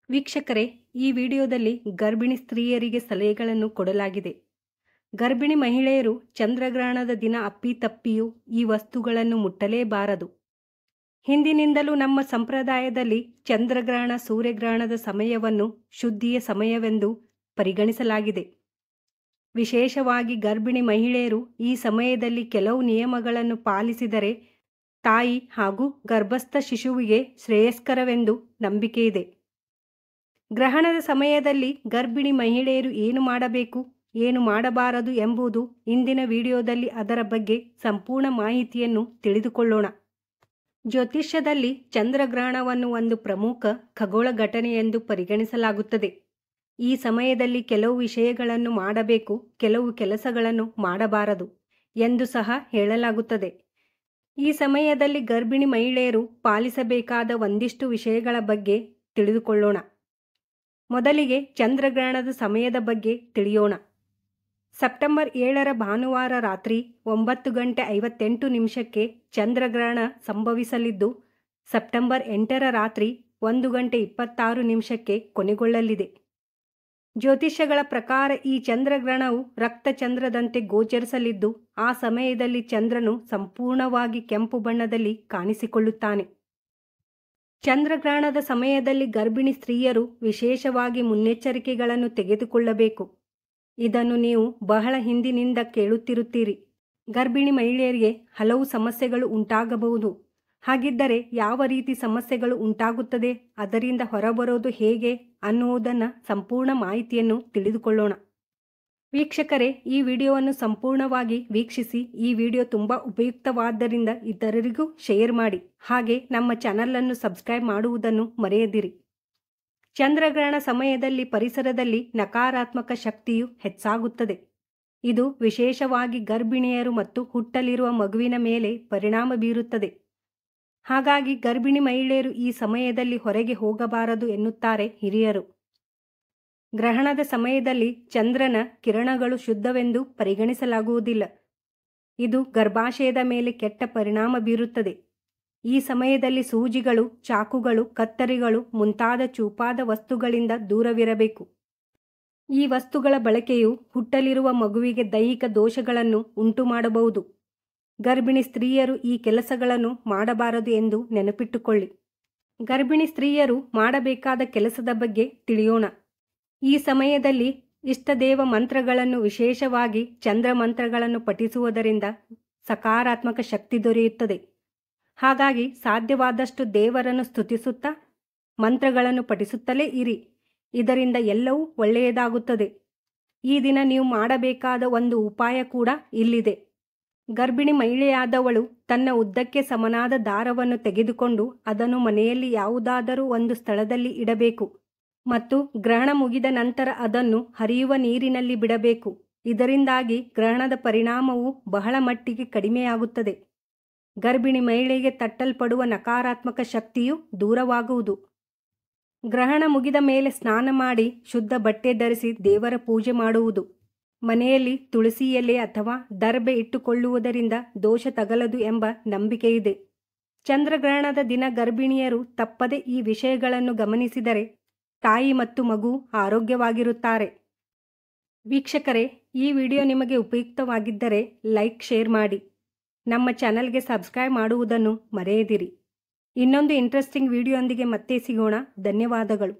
ವೀಕ್ಷಕರೇ, ಈ ವಿಡಿಯೋದಲ್ಲಿ ಗರ್ಭಿಣಿ ಸ್ತ್ರೀಯರಿಗೆ ಸಲಹೆಗಳನ್ನು ಕೊಡಲಾಗಿದೆ. ಗರ್ಭಿಣಿ ಮಹಿಳೆಯರು ಚಂದ್ರಗ್ರಹಣದ ದಿನ ಅಪ್ಪಿತಪ್ಪಿಯೂ ಈ ವಸ್ತುಗಳನ್ನು ಮುಟ್ಟಲೇಬಾರದು. ಹಿಂದಿನಿಂದಲೂ ನಮ್ಮ ಸಂಪ್ರದಾಯದಲ್ಲಿ ಚಂದ್ರಗ್ರಹಣ ಸೂರ್ಯಗ್ರಹಣದ ಸಮಯವನ್ನು ಶುದ್ಧಿಯ ಸಮಯವೆಂದು ಪರಿಗಣಿಸಲಾಗಿದೆ. ವಿಶೇಷವಾಗಿ ಗರ್ಭಿಣಿ ಮಹಿಳೆಯರು ಈ ಸಮಯದಲ್ಲಿ ಕೆಲವು ನಿಯಮಗಳನ್ನು ಪಾಲಿಸಿದರೆ ತಾಯಿ ಹಾಗೂ ಗರ್ಭಸ್ಥ ಶಿಶುವಿಗೆ ಶ್ರೇಯಸ್ಕರವೆಂದು ನಂಬಿಕೆಯಿದೆ. ಗ್ರಹಣದ ಸಮಯದಲ್ಲಿ ಗರ್ಭಿಣಿ ಮಹಿಳೆಯರು ಏನು ಮಾಡಬೇಕು, ಏನು ಮಾಡಬಾರದು ಎಂಬುದು ಇಂದಿನ ವಿಡಿಯೋದಲ್ಲಿ ಅದರ ಬಗ್ಗೆ ಸಂಪೂರ್ಣ ಮಾಹಿತಿಯನ್ನು ತಿಳಿದುಕೊಳ್ಳೋಣ. ಜ್ಯೋತಿಷ್ಯದಲ್ಲಿ ಚಂದ್ರಗ್ರಹಣವನ್ನು ಒಂದು ಪ್ರಮುಖ ಖಗೋಳ ಘಟನೆ ಎಂದು ಪರಿಗಣಿಸಲಾಗುತ್ತದೆ. ಈ ಸಮಯದಲ್ಲಿ ಕೆಲವು ವಿಷಯಗಳನ್ನು ಮಾಡಬೇಕು, ಕೆಲವು ಕೆಲಸಗಳನ್ನು ಮಾಡಬಾರದು ಎಂದು ಸಹ ಹೇಳಲಾಗುತ್ತದೆ. ಈ ಸಮಯದಲ್ಲಿ ಗರ್ಭಿಣಿ ಮಹಿಳೆಯರು ಪಾಲಿಸಬೇಕಾದ ಒಂದಿಷ್ಟು ವಿಷಯಗಳ ಬಗ್ಗೆ ತಿಳಿದುಕೊಳ್ಳೋಣ. ಮೊದಲಿಗೆ ಚಂದ್ರಗ್ರಹಣದ ಸಮಯದ ಬಗ್ಗೆ ತಿಳಿಯೋಣ. ಸೆಪ್ಟೆಂಬರ್ 7ರ ಭಾನುವಾರ ರಾತ್ರಿ 9:58 ಚಂದ್ರಗ್ರಹಣ ಸಂಭವಿಸಲಿದ್ದು, ಸೆಪ್ಟೆಂಬರ್ 8ರ ರಾತ್ರಿ 1:26 ಕೊನೆಗೊಳ್ಳಲಿದೆ. ಜ್ಯೋತಿಷ್ಯಗಳ ಪ್ರಕಾರ ಈ ಚಂದ್ರಗ್ರಹಣವು ರಕ್ತಚಂದ್ರದಂತೆ ಗೋಚರಿಸಲಿದ್ದು, ಆ ಸಮಯದಲ್ಲಿ ಚಂದ್ರನು ಸಂಪೂರ್ಣವಾಗಿ ಕೆಂಪು ಬಣ್ಣದಲ್ಲಿ ಕಾಣಿಸಿಕೊಳ್ಳುತ್ತಾನೆ. ಚಂದ್ರಗ್ರಹಣದ ಸಮಯದಲ್ಲಿ ಗರ್ಭಿಣಿ ಸ್ತ್ರೀಯರು ವಿಶೇಷವಾಗಿ ಮುನ್ನೆಚ್ಚರಿಕೆಗಳನ್ನು ತೆಗೆದುಕೊಳ್ಳಬೇಕು. ಇದನ್ನು ನೀವು ಬಹಳ ಹಿಂದಿನಿಂದ ಕೇಳುತ್ತಿರುತ್ತೀರಿ. ಗರ್ಭಿಣಿ ಮಹಿಳೆಯರಿಗೆ ಹಲವು ಸಮಸ್ಯೆಗಳು ಉಂಟಾಗಬಹುದು. ಹಾಗಿದ್ದರೆ ಯಾವ ರೀತಿ ಸಮಸ್ಯೆಗಳು ಉಂಟಾಗುತ್ತದೆ, ಅದರಿಂದ ಹೊರಬರೋದು ಹೇಗೆ ಅನ್ನುವುದನ್ನು ಸಂಪೂರ್ಣ ಮಾಹಿತಿಯನ್ನು ತಿಳಿದುಕೊಳ್ಳೋಣ. ವೀಕ್ಷಕರೇ, ಈ ವಿಡಿಯೋವನ್ನು ಸಂಪೂರ್ಣವಾಗಿ ವೀಕ್ಷಿಸಿ. ಈ ವಿಡಿಯೋ ತುಂಬ ಉಪಯುಕ್ತವಾದ್ದರಿಂದ ಇತರರಿಗೂ ಶೇರ್ ಮಾಡಿ. ಹಾಗೆ ನಮ್ಮ ಚಾನಲನ್ನು ಸಬ್ಸ್ಕ್ರೈಬ್ ಮಾಡುವುದನ್ನು ಮರೆಯದಿರಿ. ಚಂದ್ರಗ್ರಹಣ ಸಮಯದಲ್ಲಿ ಪರಿಸರದಲ್ಲಿ ನಕಾರಾತ್ಮಕ ಶಕ್ತಿಯು ಹೆಚ್ಚಾಗುತ್ತದೆ. ಇದು ವಿಶೇಷವಾಗಿ ಗರ್ಭಿಣಿಯರು ಮತ್ತು ಹುಟ್ಟಲಿರುವ ಮಗುವಿನ ಮೇಲೆ ಪರಿಣಾಮ ಬೀರುತ್ತದೆ. ಹಾಗಾಗಿ ಗರ್ಭಿಣಿ ಮಹಿಳೆಯರು ಈ ಸಮಯದಲ್ಲಿ ಹೊರಗೆ ಹೋಗಬಾರದು ಎನ್ನುತ್ತಾರೆ ಹಿರಿಯರು. ಗ್ರಹಣದ ಸಮಯದಲ್ಲಿ ಚಂದ್ರನ ಕಿರಣಗಳು ಶುದ್ಧವೆಂದು ಪರಿಗಣಿಸಲಾಗುವುದಿಲ್ಲ. ಇದು ಗರ್ಭಾಶಯದ ಮೇಲೆ ಕೆಟ್ಟ ಪರಿಣಾಮ ಬೀರುತ್ತದೆ. ಈ ಸಮಯದಲ್ಲಿ ಸೂಜಿಗಳು, ಚಾಕುಗಳು, ಕತ್ತರಿಗಳು ಮುಂತಾದ ಚೂಪಾದ ವಸ್ತುಗಳಿಂದ ದೂರವಿರಬೇಕು. ಈ ವಸ್ತುಗಳ ಬಳಕೆಯು ಹುಟ್ಟಲಿರುವ ಮಗುವಿಗೆ ದೈಹಿಕ ದೋಷಗಳನ್ನು ಉಂಟುಮಾಡಬಹುದು. ಗರ್ಭಿಣಿ ಸ್ತ್ರೀಯರು ಈ ಕೆಲಸಗಳನ್ನು ಮಾಡಬಾರದು ಎಂದು ನೆನಪಿಟ್ಟುಕೊಳ್ಳಿ. ಗರ್ಭಿಣಿ ಸ್ತ್ರೀಯರು ಮಾಡಬೇಕಾದ ಕೆಲಸದ ಬಗ್ಗೆ ತಿಳಿಯೋಣ. ಈ ಸಮಯದಲ್ಲಿ ಇಷ್ಟದೇವ ಮಂತ್ರಗಳನ್ನು, ವಿಶೇಷವಾಗಿ ಚಂದ್ರ ಮಂತ್ರಗಳನ್ನು ಪಠಿಸುವುದರಿಂದ ಸಕಾರಾತ್ಮಕ ಶಕ್ತಿ ದೊರೆಯುತ್ತದೆ. ಹಾಗಾಗಿ ಸಾಧ್ಯವಾದಷ್ಟು ದೇವರನ್ನು ಸ್ತುತಿಸುತ್ತಾ ಮಂತ್ರಗಳನ್ನು ಪಠಿಸುತ್ತಲೇ ಇರಿ. ಇದರಿಂದ ಎಲ್ಲವೂ ಒಳ್ಳೆಯದಾಗುತ್ತದೆ. ಈ ದಿನ ನೀವು ಮಾಡಬೇಕಾದ ಒಂದು ಉಪಾಯ ಕೂಡ ಇಲ್ಲಿದೆ. ಗರ್ಭಿಣಿ ಮಹಿಳೆಯಾದವಳು ತನ್ನ ಉದ್ದಕ್ಕೆ ಸಮನಾದ ದಾರವನ್ನು ತೆಗೆದುಕೊಂಡು ಅದನ್ನು ಮನೆಯಲ್ಲಿ ಯಾವುದಾದರೂ ಒಂದು ಸ್ಥಳದಲ್ಲಿ ಇಡಬೇಕು ಮತ್ತು ಗ್ರಹಣ ಮುಗಿದ ನಂತರ ಅದನ್ನು ಹರಿಯುವ ನೀರಿನಲ್ಲಿ ಬಿಡಬೇಕು. ಇದರಿಂದಾಗಿ ಗ್ರಹಣದ ಪರಿಣಾಮವು ಬಹಳ ಮಟ್ಟಿಗೆ ಕಡಿಮೆಯಾಗುತ್ತದೆ. ಗರ್ಭಿಣಿ ಮಹಿಳೆಗೆ ತಟ್ಟಲ್ಪಡುವ ನಕಾರಾತ್ಮಕ ಶಕ್ತಿಯು ದೂರವಾಗುವುದು. ಗ್ರಹಣ ಮುಗಿದ ಮೇಲೆ ಸ್ನಾನ ಮಾಡಿ ಶುದ್ಧ ಬಟ್ಟೆ ಧರಿಸಿ ದೇವರ ಪೂಜೆ ಮಾಡುವುದು. ಮನೆಯಲ್ಲಿ ತುಳಸಿ ಎಲೆ ಅಥವಾ ದರ್ಬೆ ಇಟ್ಟುಕೊಳ್ಳುವುದರಿಂದ ದೋಷ ತಗಲದು ಎಂಬ ನಂಬಿಕೆಯಿದೆ. ಚಂದ್ರಗ್ರಹಣದ ದಿನ ಗರ್ಭಿಣಿಯರು ತಪ್ಪದೆ ಈ ವಿಷಯಗಳನ್ನು ಗಮನಿಸಿದರೆ ತಾಯಿ ಮತ್ತು ಮಗು ಆರೋಗ್ಯವಾಗಿರುತ್ತಾರೆ. ವೀಕ್ಷಕರೇ, ಈ ವಿಡಿಯೋ ನಿಮಗೆ ಉಪಯುಕ್ತವಾಗಿದ್ದರೆ ಲೈಕ್, ಶೇರ್ ಮಾಡಿ. ನಮ್ಮ ಚಾನಲ್ಗೆ ಸಬ್ಸ್ಕ್ರೈಬ್ ಮಾಡುವುದನ್ನು ಮರೆಯದಿರಿ. ಇನ್ನೊಂದು ಇಂಟ್ರೆಸ್ಟಿಂಗ್ ವಿಡಿಯೋಂದಿಗೆ ಮತ್ತೆ ಸಿಗೋಣ. ಧನ್ಯವಾದಗಳು.